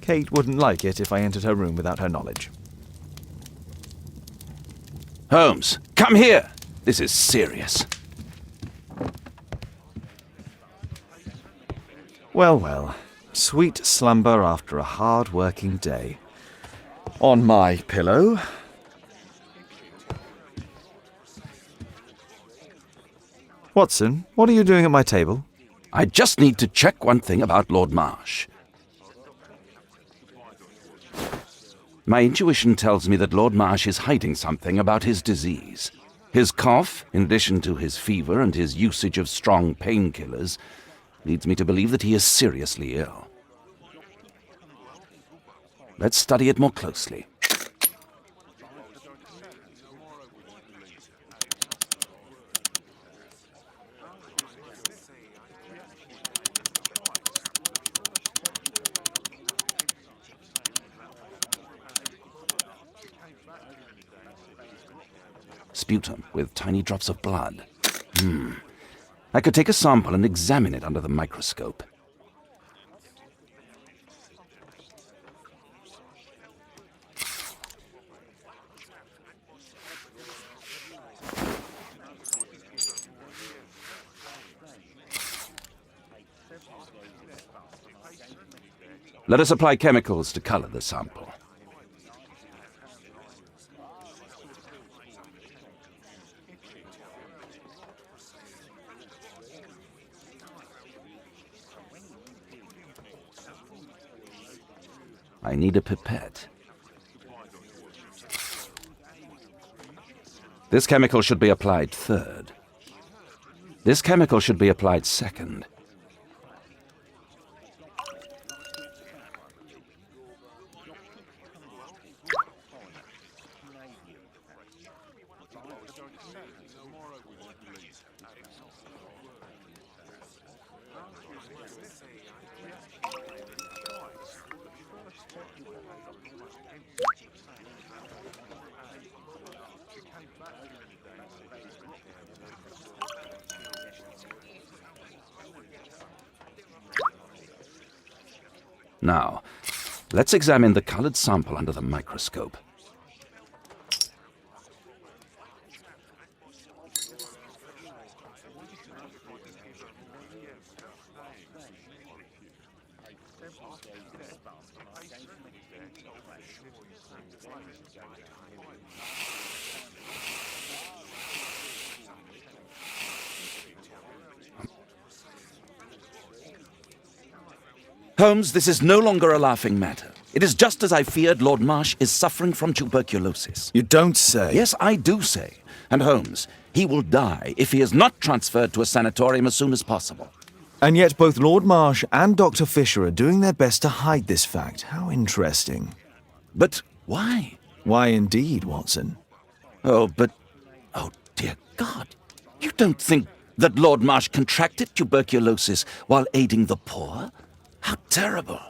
Kate wouldn't like it if I entered her room without her knowledge. Holmes, come here! This is serious. Well, well. Sweet slumber after a hard-working day. On my pillow. Watson, what are you doing at my table? I just need to check one thing about Lord Marsh. My intuition tells me that Lord Marsh is hiding something about his disease. His cough, in addition to his fever and his usage of strong painkillers, leads me to believe that he is seriously ill. Let's study it more closely. Sputum with tiny drops of blood. I could take a sample and examine it under the microscope. Let us apply chemicals to color the sample. I need a pipette. This chemical should be applied third. This chemical should be applied second. Now, let's examine the colored sample under the microscope. Holmes, this is no longer a laughing matter. It is just as I feared. Lord Marsh is suffering from tuberculosis. You don't say. Yes, I do say. And Holmes, he will die if he is not transferred to a sanatorium as soon as possible. And yet both Lord Marsh and Dr. Fisher are doing their best to hide this fact. How interesting. But why? Why indeed, Watson? Oh, dear God. You don't think that Lord Marsh contracted tuberculosis while aiding the poor? How terrible.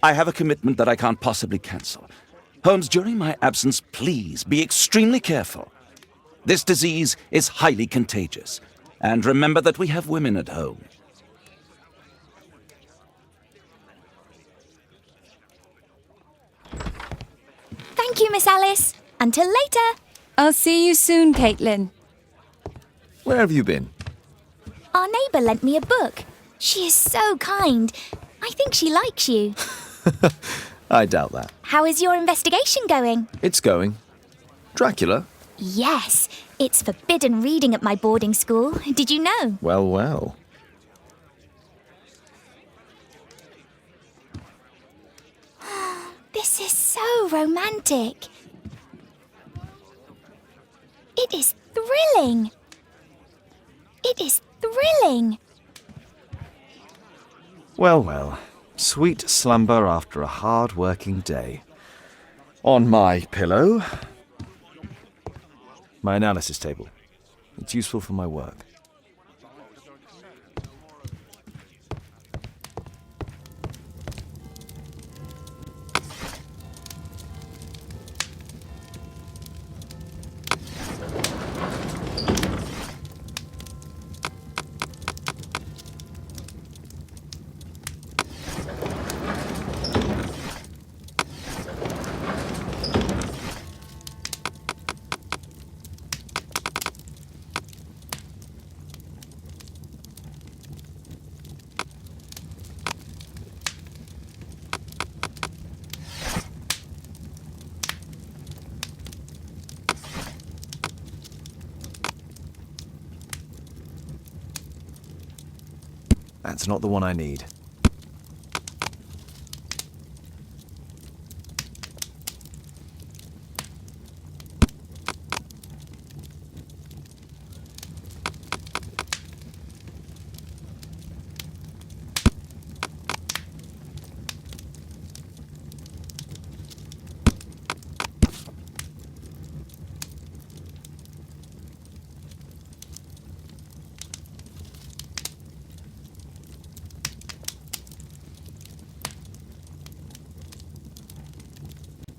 I have a commitment that I can't possibly cancel. Holmes, during my absence, please be extremely careful. This disease is highly contagious. And remember that we have women at home. Thank you, Miss Alice. Until later. I'll see you soon, Caitlin. Where have you been? Our neighbour lent me a book. She is so kind. I think she likes you. I doubt that. How is your investigation going? It's going. Dracula? Yes, it's forbidden reading at my boarding school. Did you know? Well, well. This is so romantic. It is thrilling. It is thrilling. Well, well. Sweet slumber after a hard-working day. On my pillow, my analysis table. It's useful for my work. That's not the one I need.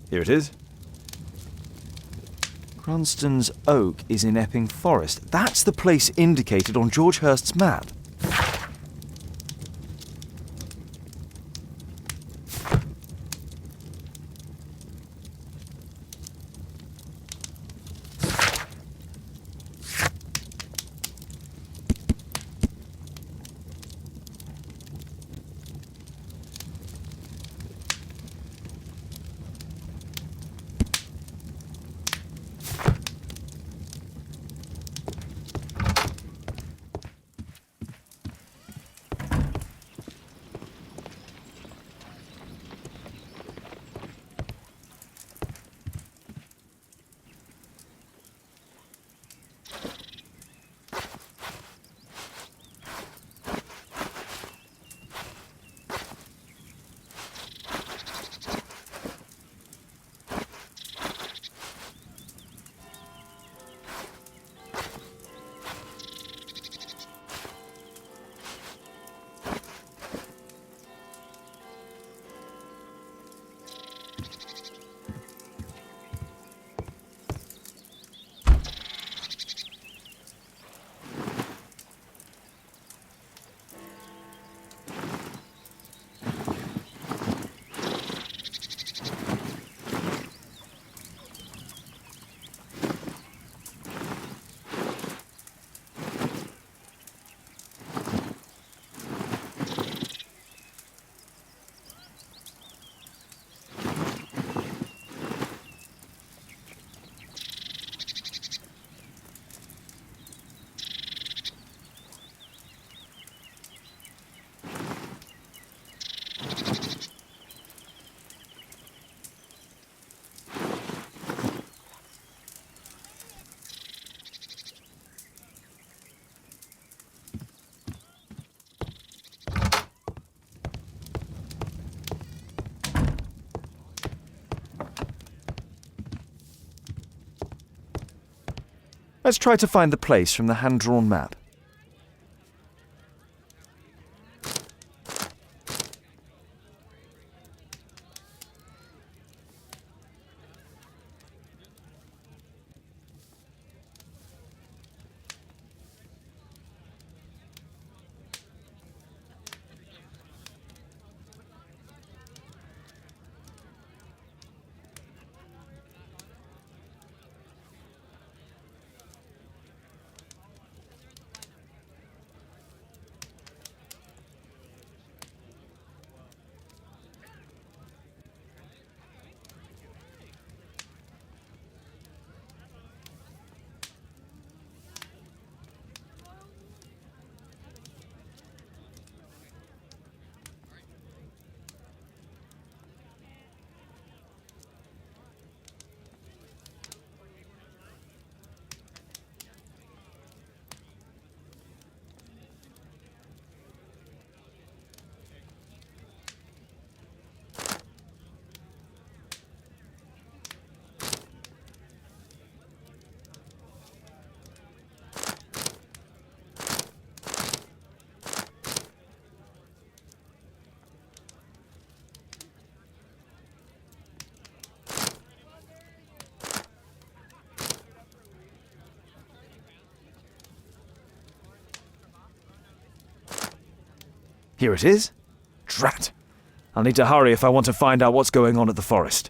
Here it is. Cranston's Oak is in Epping Forest. That's the place indicated on George Hurst's map. Let's try to find the place from the hand-drawn map. Here it is. Drat. I'll need to hurry if I want to find out what's going on at the forest.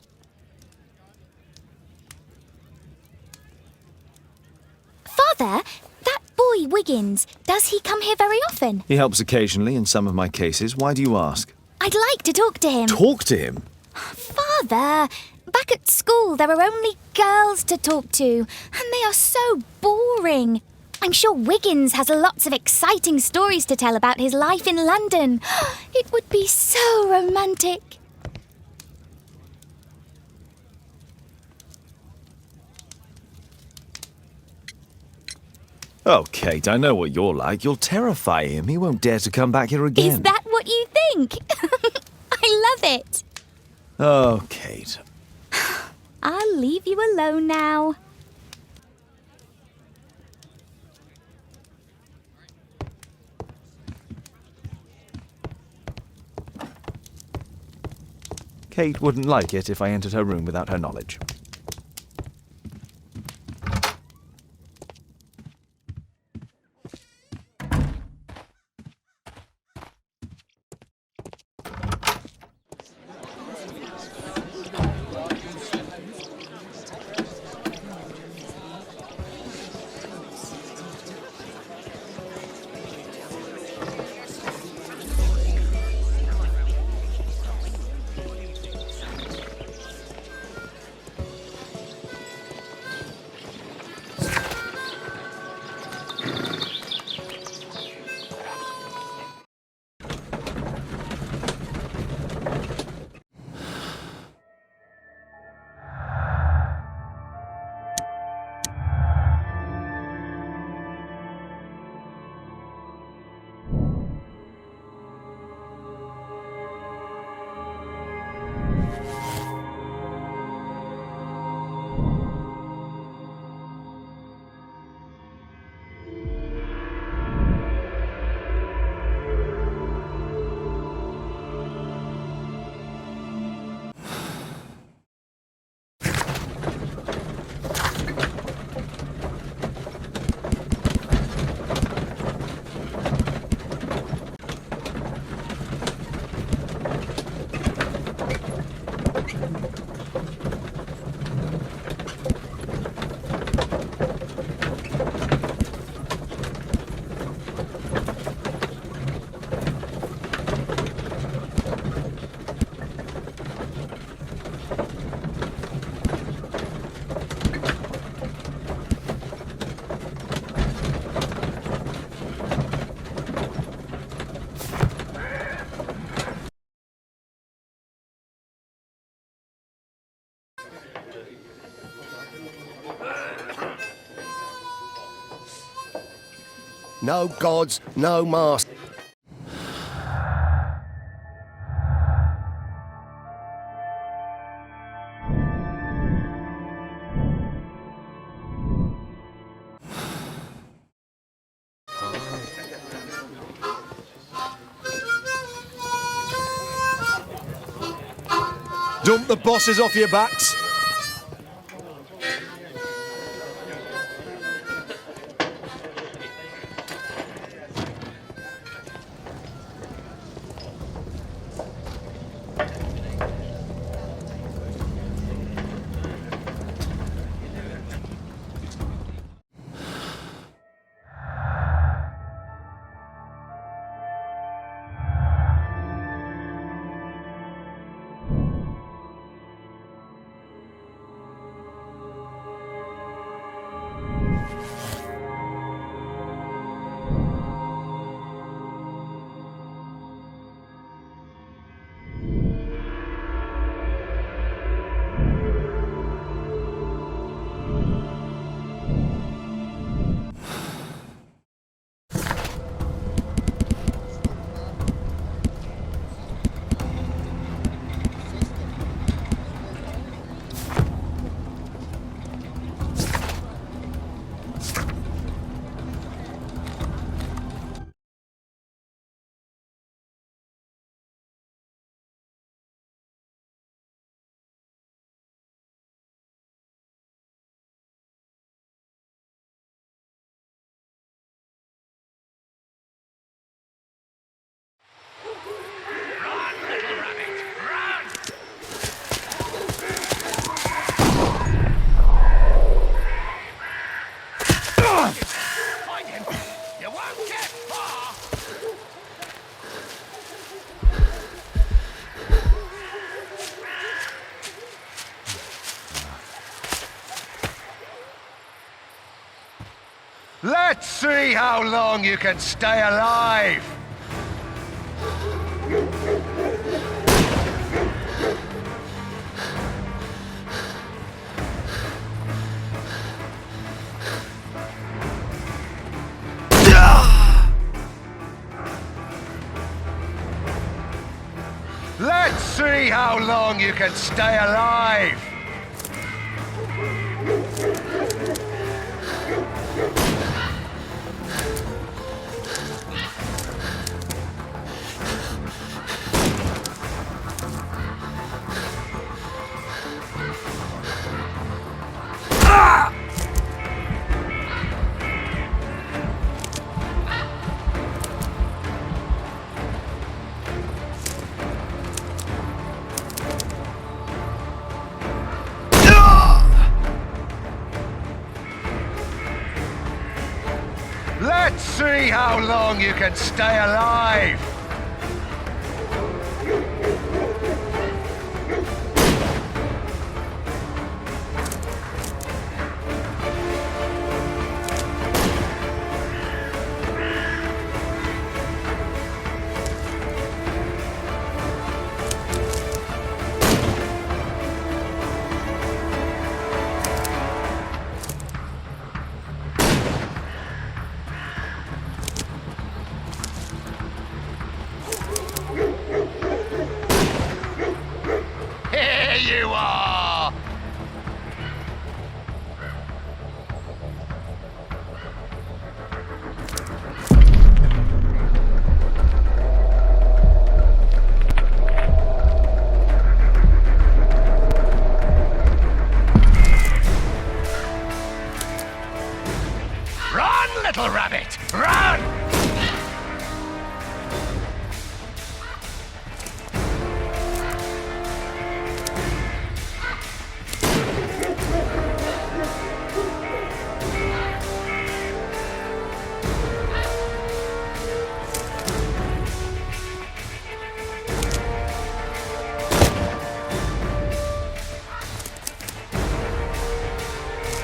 Father, that boy Wiggins, does he come here very often? He helps occasionally in some of my cases. Why do you ask? I'd like to talk to him. Talk to him? Father, back at school there are only girls to talk to, and they are so boring. I'm sure Wiggins has lots of exciting stories to tell about his life in London. It would be so romantic. Oh, Kate, I know what you're like. You'll terrify him. He won't dare to come back here again. Is that what you think? I love it. Oh, Kate. I'll leave you alone now. Kate wouldn't like it if I entered her room without her knowledge. No gods, no master. Dump the bosses off your backs. Let's see how long you can stay alive! Let's see how long you can stay alive! Let's see how long you can stay alive! Here you are! Run, little rabbit! Run!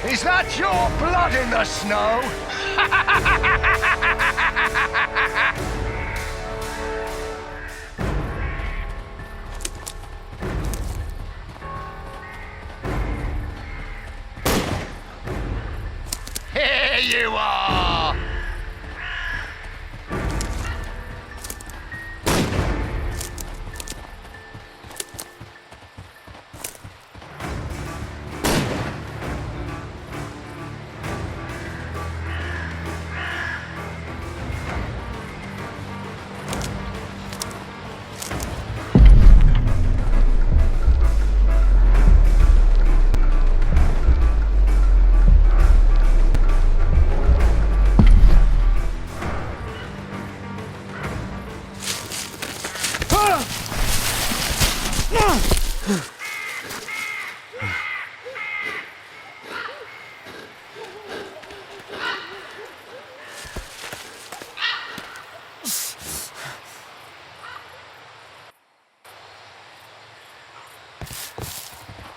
Is that your blood in the snow? Here you are!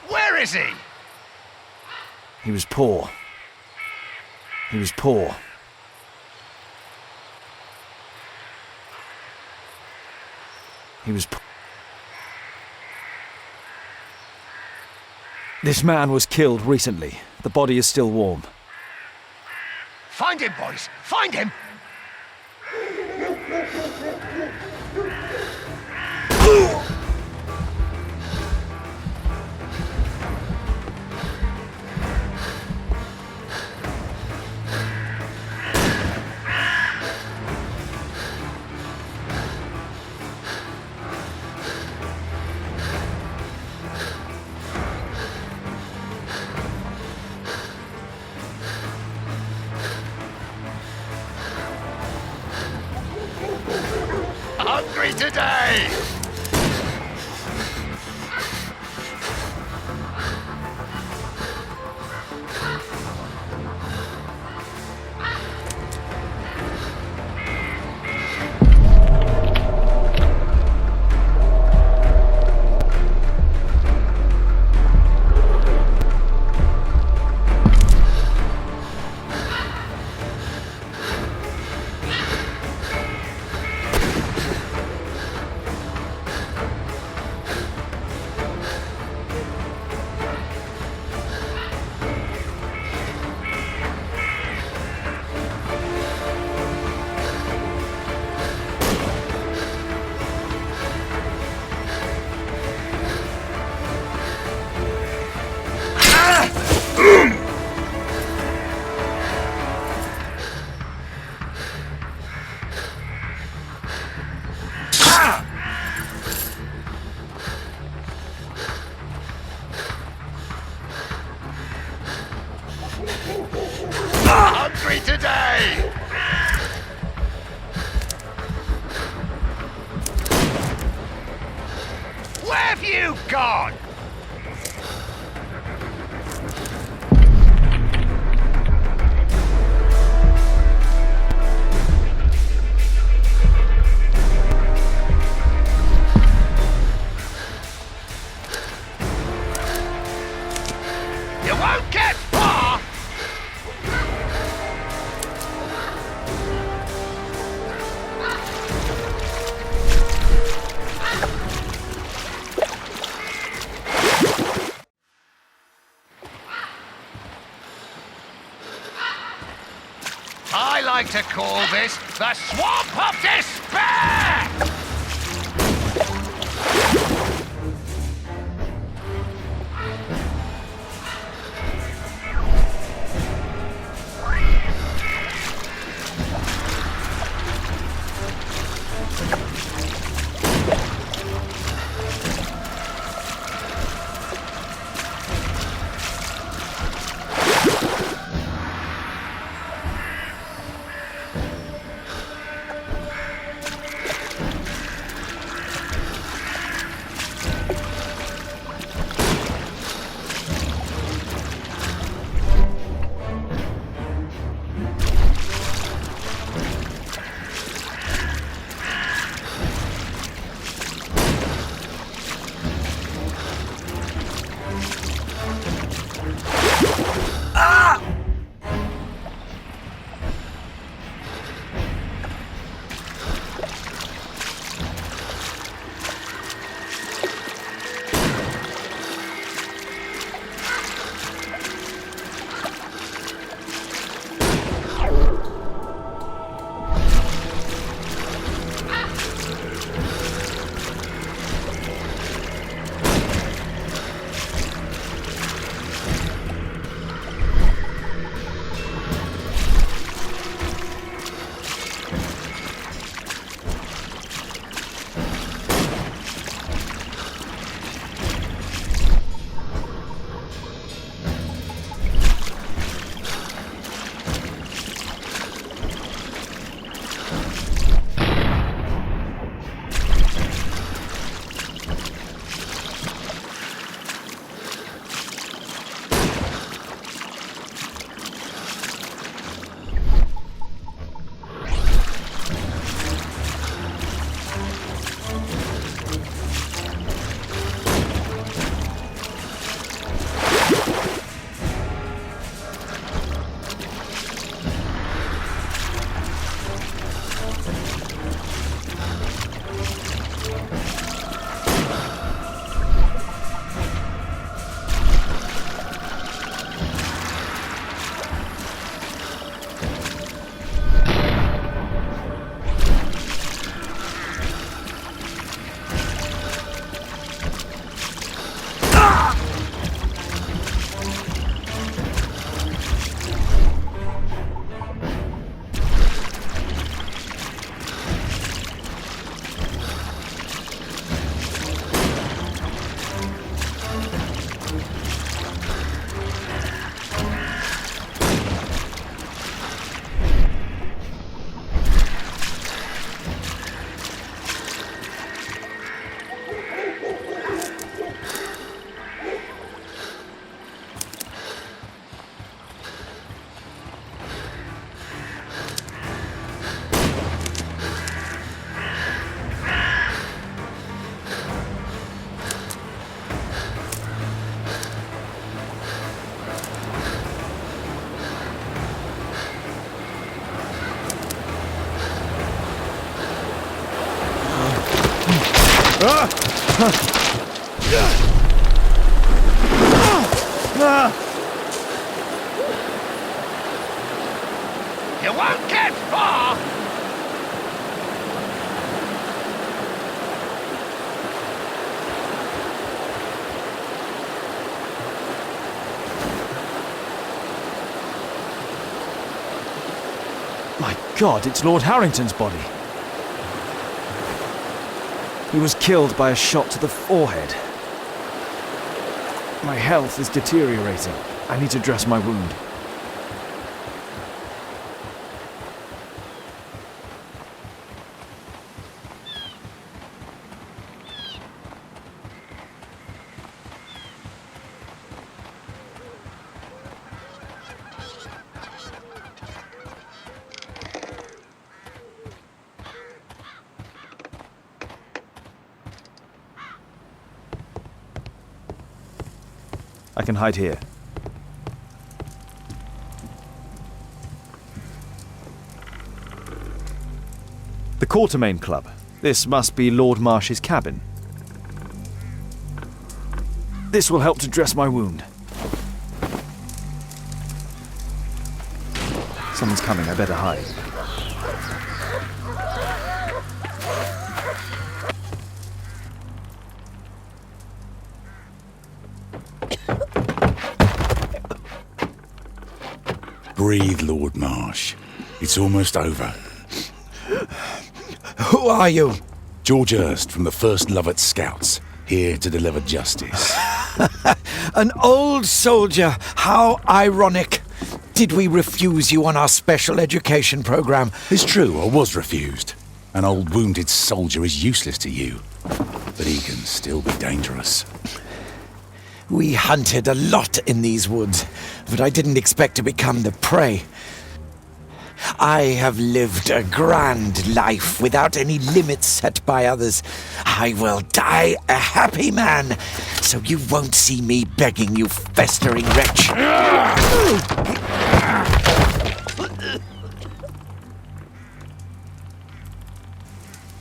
Where is he? He was poor. He was poor. He was poor. This man was killed recently. The body is still warm. Find him, boys! Find him! Hungry today! victory today! Where have you gone? You won't get far! I like to call this the Swamp of Despair! You won't get far! My God, it's Lord Harrington's body. He was killed by a shot to the forehead. My health is deteriorating. I need to dress my wound. I can hide here. The Quartermain Club. This must be Lord Marsh's cabin. This will help to dress my wound. Someone's coming, I better hide. Breathe, Lord Marsh. It's almost over. Who are you? George Hurst from the 1st Lovat Scouts, here to deliver justice. An old soldier. How ironic. Did we refuse you on our special education program? It's true, I was refused. An old wounded soldier is useless to you, but he can still be dangerous. We hunted a lot in these woods, but I didn't expect to become the prey. I have lived a grand life without any limits set by others. I will die a happy man, so you won't see me begging, you festering wretch.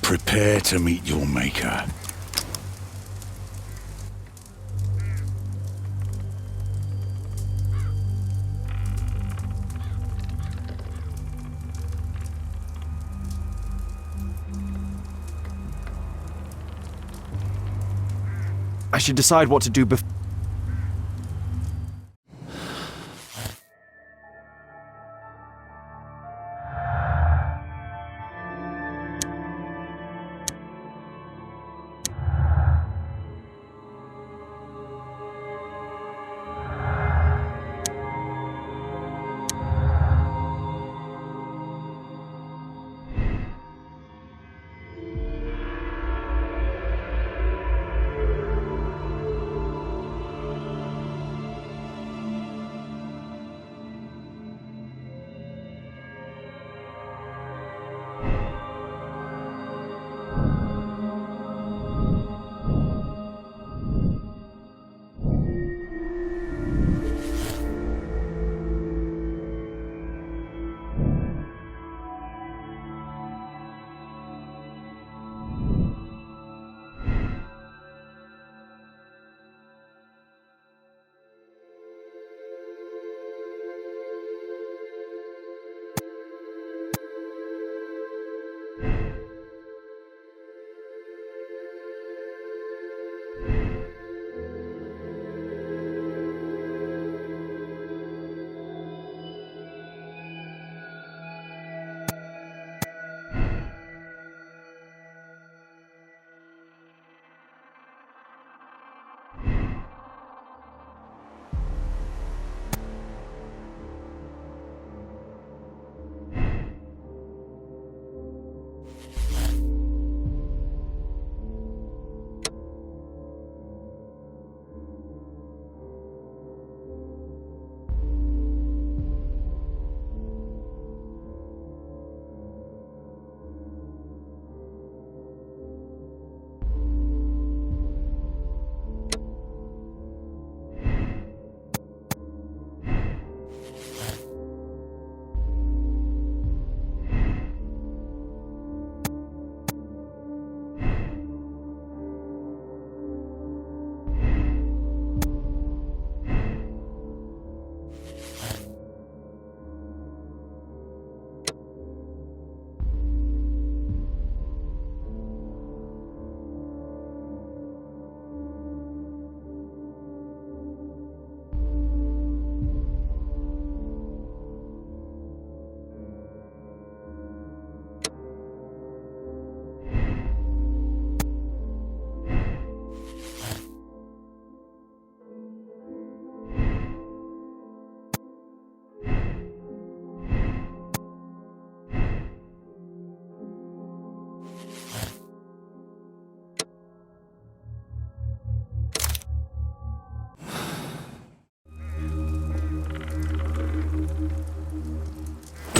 Prepare to meet your maker. I should decide what to do before.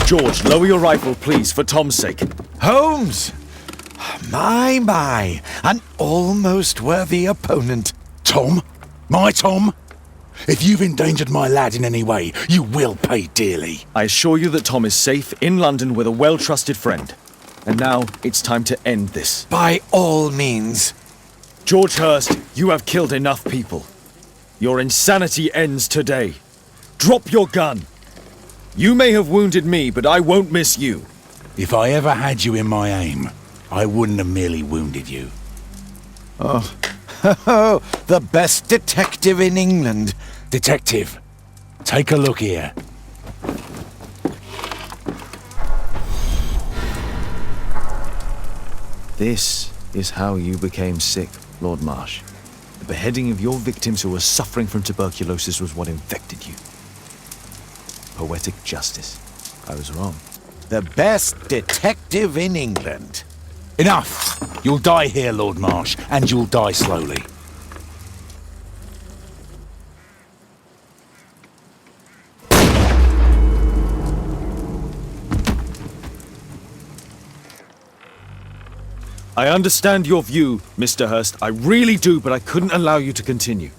George, lower your rifle, please, for Tom's sake. Holmes! My, an almost worthy opponent. Tom? My Tom? If you've endangered my lad in any way, you will pay dearly. I assure you that Tom is safe in London with a well-trusted friend. And now it's time to end this. By all means. George Hurst, you have killed enough people. Your insanity ends today. Drop your gun. You may have wounded me, but I won't miss you. If I ever had you in my aim, I wouldn't have merely wounded you. Oh, the best detective in England. Detective, take a look here. This is how you became sick, Lord Marsh. The beheading of your victims who were suffering from tuberculosis was what infected you. Poetic justice. I was wrong. The best detective in England. Enough! You'll die here, Lord Marsh, and you'll die slowly. I understand your view, Mr. Hurst. I really do, but I couldn't allow you to continue.